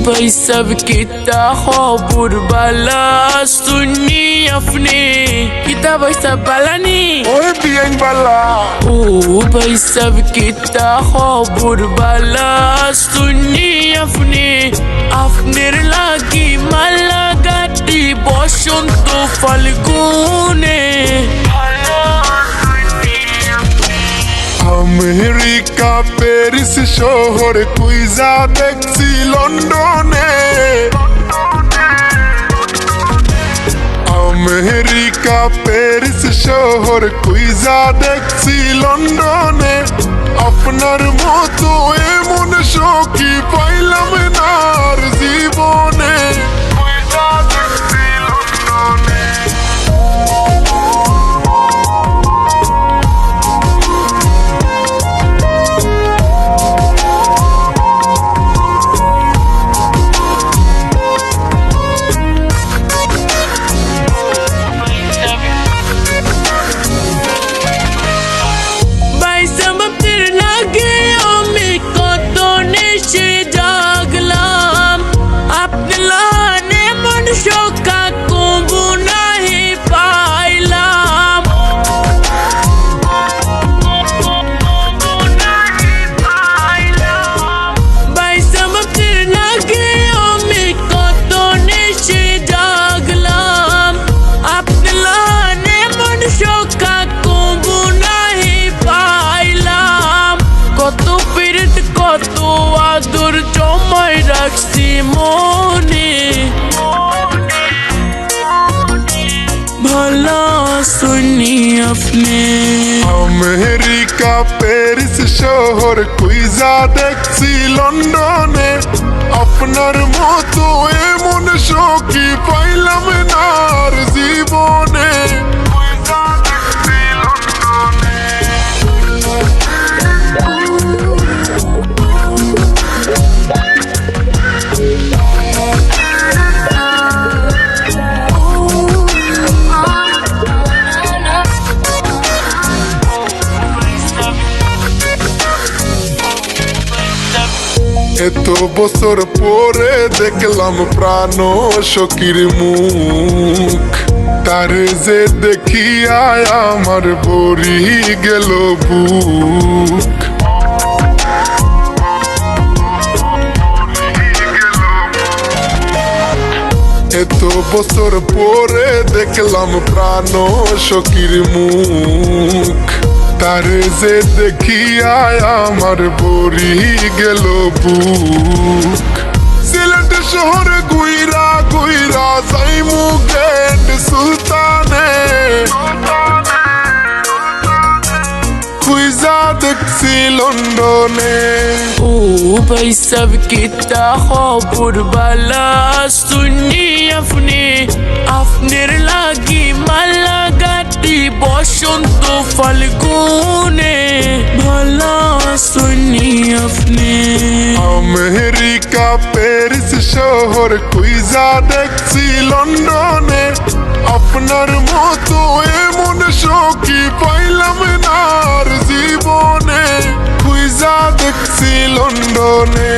भाई सब किता खबर बाला सुनी अपने किता भाई सब बाला नी ओए बियन बाला ओ भाई सब किता खबर बाला सुनी अपने आपनेर लागी माला गाटी बसंत फाल्गुने আমেরিকা প্যারিস শহর কুইজা দেখছি লন্ডনে আমেরিকা প্যারিস শহর কুইজা দেখছি লন্ডনে আপনার মতো এমন সখী পাইলাম না আর জীবনে কুইজা দেখছি লন্ডনে আদর জমায় রাখছি মনে ভালা শুনি আপনি আমেরিকা প্যারিস শহর কুইজা দেখছি লন্ডনে আপনার মতো এমন সখী পাইলাম না আর জীবনে কুইজা দেখছি লন্ডনে এত বছর পরে দেখলাম প্রাণ সখীর মুখ তারে যে দেখিয়া আমার বরি গেল বুক এত বছর পরে দেখলাম প্রাণ সখীর মুখ তারে যে দেখিয়া আমার বরি গেল বুক সিলেট শহরে গুইরা গুইরা যাইমু গেট সুলতানে খুইজা দেখছি লন্ডনে ও ভাই সব কিতা খবর বালা শুনি আপনি আপনার লাগি মালা গাটি বসন্ত ফাল্গুনে ভালা শুনি আপনি আমেরিকা প্যারিস শহর কুইজা দেখছি লন্ডনে আপনার মতো এমন সখী পাইলাম না আর জীবনে কুইজা দেখছি লন্ডনে।